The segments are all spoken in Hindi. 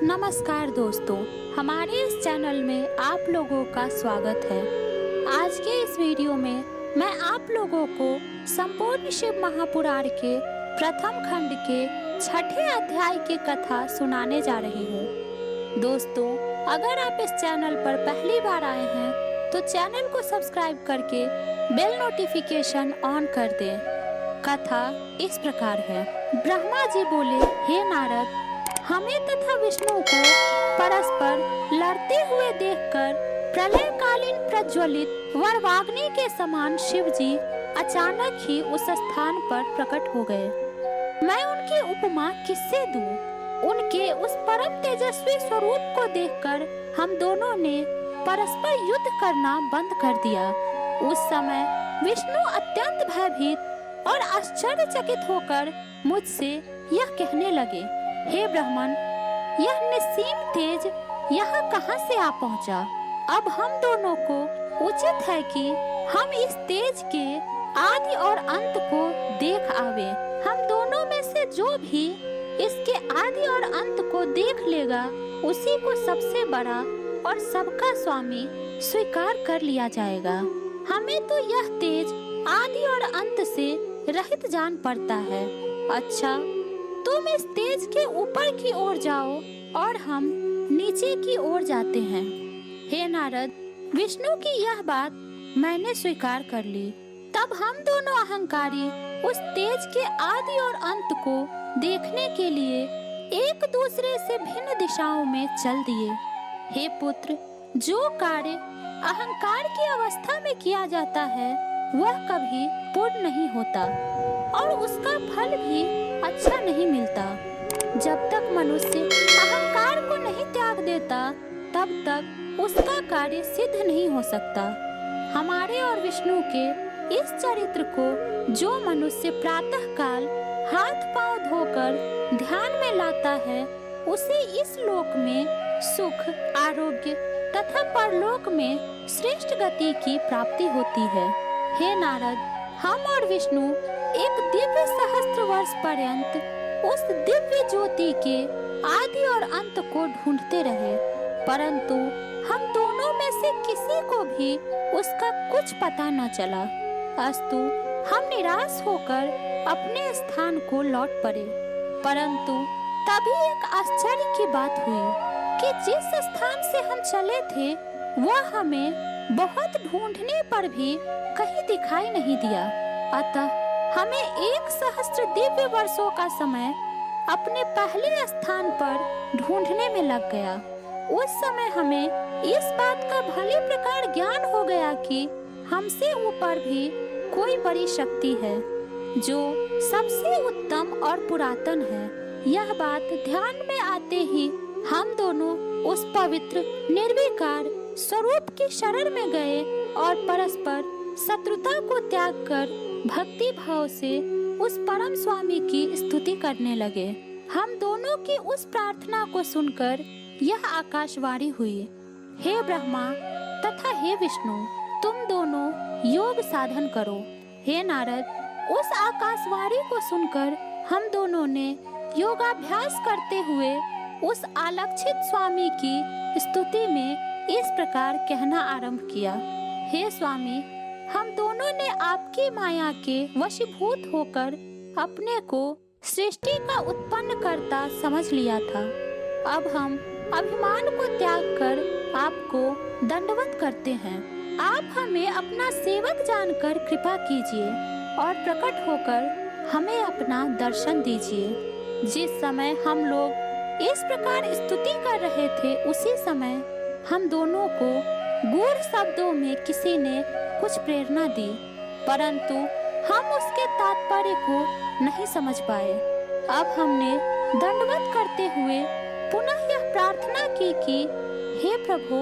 नमस्कार दोस्तों, हमारे इस चैनल में आप लोगों का स्वागत है। आज के इस वीडियो में मैं आप लोगों को संपूर्ण शिव महापुराण के प्रथम खंड के छठे अध्याय की कथा सुनाने जा रही हूँ। दोस्तों, अगर आप इस चैनल पर पहली बार आए हैं तो चैनल को सब्सक्राइब करके बेल नोटिफिकेशन ऑन कर दें। कथा इस प्रकार है। ब्रह्मा जी बोले, हे नारद, हमें तथा विष्णु को परस्पर लड़ते हुए देखकर प्रलयकालीन प्रज्वलित वरवाग्नि के समान शिव जी अचानक ही उस स्थान पर प्रकट हो गए। मैं उनकी उपमा किससे दूं? उनके उस परम तेजस्वी स्वरूप को देखकर हम दोनों ने परस्पर युद्ध करना बंद कर दिया। उस समय विष्णु अत्यंत भयभीत और आश्चर्यचकित होकर मुझसे यह कहने लगे, हे ब्राह्मण, यह निस्सीम तेज यहाँ कहाँ से आ पहुँचा? अब हम दोनों को उचित है कि हम इस तेज के आदि और अंत को देख आवे। हम दोनों में से जो भी इसके आदि और अंत को देख लेगा, उसी को सबसे बड़ा और सबका स्वामी स्वीकार कर लिया जाएगा। हमें तो यह तेज आदि और अंत से रहित जान पड़ता है। अच्छा, तुम इस तेज के ऊपर की ओर जाओ और हम नीचे की ओर जाते हैं। हे नारद, विष्णु की यह बात मैंने स्वीकार कर ली। तब हम दोनों अहंकारी उस तेज के आदि और अंत को देखने के लिए एक दूसरे से भिन्न दिशाओं में चल दिए। हे पुत्र, जो कार्य अहंकार की अवस्था में किया जाता है वह कभी पूर्ण नहीं होता और उसका फल भी अच्छा नहीं मिलता। जब तक मनुष्य अहंकार को नहीं त्याग देता, तब तक उसका कार्य सिद्ध नहीं हो सकता। हमारे और विष्णु के इस चरित्र को जो मनुष्य प्रातः काल हाथ पांव धोकर ध्यान में लाता है, उसे इस लोक में सुख, आरोग्य तथा परलोक में श्रेष्ठ गति की प्राप्ति होती है। हे नारद, हम और विष्णु एक दिव्य सहस्त्र वर्ष पर्यंत उस दिव्य ज्योति के आदि और अंत को ढूंढते रहे, परंतु हम दोनों में से किसी को भी उसका कुछ पता न चला। अस्तु, हम निराश होकर अपने स्थान को लौट पड़े। परंतु तभी एक आश्चर्य की बात हुई कि जिस स्थान से हम चले थे वह हमें बहुत ढूंढने पर भी कहीं दिखाई नहीं दिया। अतः हमें 1,000,000 दिव्य वर्षों का समय अपने पहले स्थान पर ढूंढने में लग गया। उस समय हमें इस बात का भली प्रकार ज्ञान हो गया कि हमसे ऊपर भी कोई बड़ी शक्ति है जो सबसे उत्तम और पुरातन है। यह बात ध्यान में आते ही हम दोनों उस पवित्र निर्विकार स्वरूप की शरण में गए और परस्पर शत्रुता को त्याग कर भक्ति भाव से उस परम स्वामी की स्तुति करने लगे। हम दोनों की उस प्रार्थना को सुनकर यह आकाशवाणी हुई, हे ब्रह्मा तथा हे विष्णु, तुम दोनों योग साधन करो। हे नारद, उस आकाशवाणी को सुनकर हम दोनों ने योगाभ्यास करते हुए उस आलक्षित स्वामी की स्तुति में इस प्रकार कहना आरंभ किया, हे स्वामी, हम दोनों ने आपकी माया के वशीभूत होकर अपने को सृष्टि का उत्पन्न करता समझ लिया था। अब हम अभिमान को त्याग कर आपको दंडवत करते हैं। आप हमें अपना सेवक जानकर कृपा कीजिए और प्रकट होकर हमें अपना दर्शन दीजिए। जिस समय हम लोग इस प्रकार स्तुति कर रहे थे, उसी समय हम दोनों को गूढ़ शब्दों में किसी ने कुछ प्रेरणा दी, परंतु हम उसके तात्पर्य को नहीं समझ पाए। अब हमने दंडवत करते हुए पुनः यह प्रार्थना की कि हे प्रभु,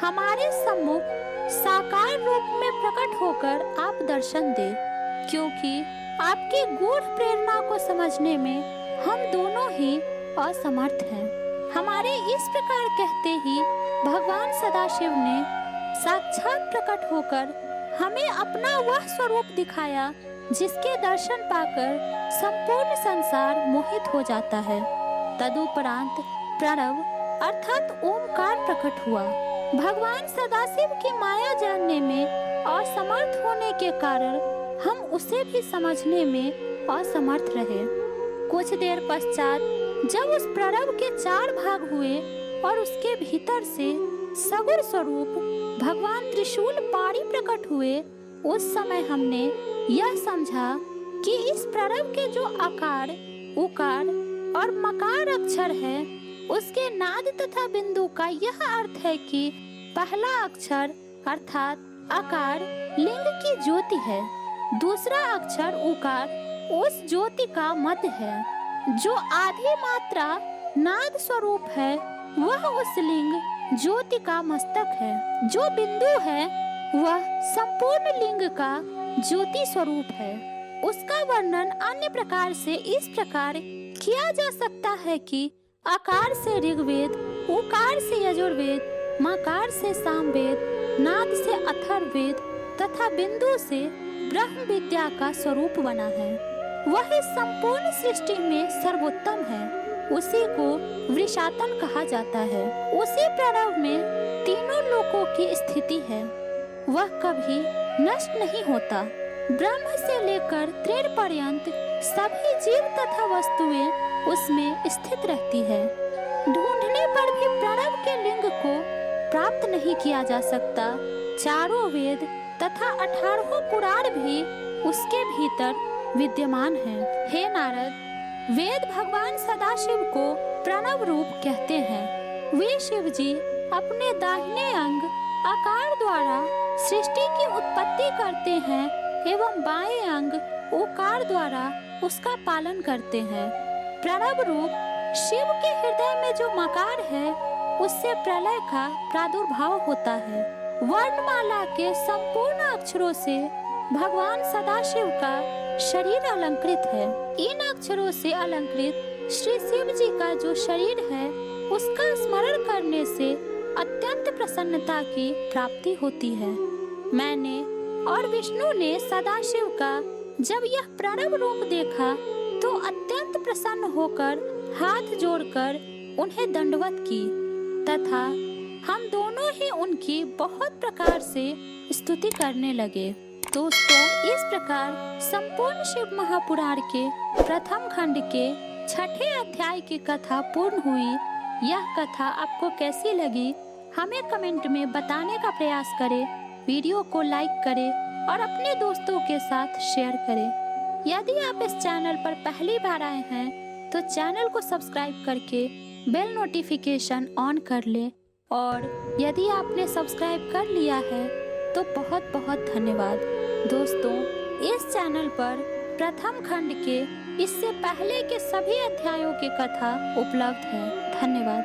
हमारे सम्मुख साकार रूप में प्रकट होकर आप दर्शन दे, क्योंकि आपकी गूढ़ प्रेरणा को समझने में हम दोनों ही असमर्थ हैं। हमारे इस प्रकार कहते ही भगवान सदाशिव ने साक्षात प्रकट होकर हमें अपना वह स्वरूप दिखाया जिसके दर्शन पाकर संपूर्ण संसार मोहित हो जाता है। तदुपरांत प्रणव अर्थात ओमकार प्रकट हुआ। भगवान सदाशिव की माया जानने में असमर्थ होने के कारण हम उसे भी समझने में असमर्थ रहे। कुछ देर पश्चात जब उस प्रणव के 4 भाग हुए और उसके भीतर से सगुण स्वरूप भगवान त्रिशूल पाणी प्रकट हुए, उस समय हमने यह समझा कि इस प्रणव के जो आकार, उकार और मकार अक्षर है, उसके नाद तथा बिंदु का यह अर्थ है कि पहला अक्षर अर्थात आकार लिंग की ज्योति है, दूसरा अक्षर उकार उस ज्योति का मध्य है, जो आधी मात्रा नाद स्वरूप है वह उस लिंग ज्योति का मस्तक है, जो बिंदु है वह संपूर्ण लिंग का ज्योति स्वरूप है। उसका वर्णन अन्य प्रकार से इस प्रकार किया जा सकता है कि आकार से ऋग्वेद, उकार से यजुर्वेद, मकार से सामवेद, नाद से अथर्ववेद तथा बिंदु से ब्रह्म विद्या का स्वरूप बना है। वह इस संपूर्ण सृष्टि में सर्वोत्तम है, उसी को वृषातन कहा जाता है। उसी प्रणव में तीनों लोकों की स्थिति है, वह कभी नष्ट नहीं होता। ब्रह्म से लेकर तृण पर्यंत सभी जीव तथा वस्तुएं उसमें स्थित रहती है। ढूंढने पर भी प्रणव के लिंग को प्राप्त नहीं किया जा सकता। चारों वेद तथा 18 पुराण भी उसके भीतर विद्यमान हैं। हे नारद, वेद भगवान सदाशिव को प्रणव रूप कहते हैं। वे शिव जी अपने दाहिने अंग आकार द्वारा सृष्टि की उत्पत्ति करते हैं एवं बाएं अंग ओकार द्वारा उसका पालन करते हैं। प्रणव रूप शिव के हृदय में जो मकार है, उससे प्रलय का प्रादुर्भाव होता है। वर्णमाला के संपूर्ण अक्षरों से भगवान सदाशिव का शरीर अलंकृत है। इन अक्षरों से अलंकृत श्री शिव जी का जो शरीर है, उसका स्मरण करने से अत्यंत प्रसन्नता की प्राप्ति होती है। मैंने और विष्णु ने सदाशिव का जब यह प्रणव रूप देखा तो अत्यंत प्रसन्न होकर हाथ जोड़कर उन्हें दंडवत की तथा हम दोनों ही उनकी बहुत प्रकार से स्तुति करने लगे। दोस्तों, इस प्रकार संपूर्ण शिव महापुराण के प्रथम खंड के 6ठे अध्याय की कथा पूर्ण हुई। यह कथा आपको कैसी लगी हमें कमेंट में बताने का प्रयास करें। वीडियो को लाइक करें और अपने दोस्तों के साथ शेयर करें। यदि आप इस चैनल पर पहली बार आए हैं तो चैनल को सब्सक्राइब करके बेल नोटिफिकेशन ऑन कर लें, और यदि आपने सब्सक्राइब कर लिया है तो बहुत बहुत धन्यवाद। दोस्तों, इस चैनल पर प्रथम खंड के इससे पहले के सभी अध्यायों की कथा उपलब्ध है। धन्यवाद।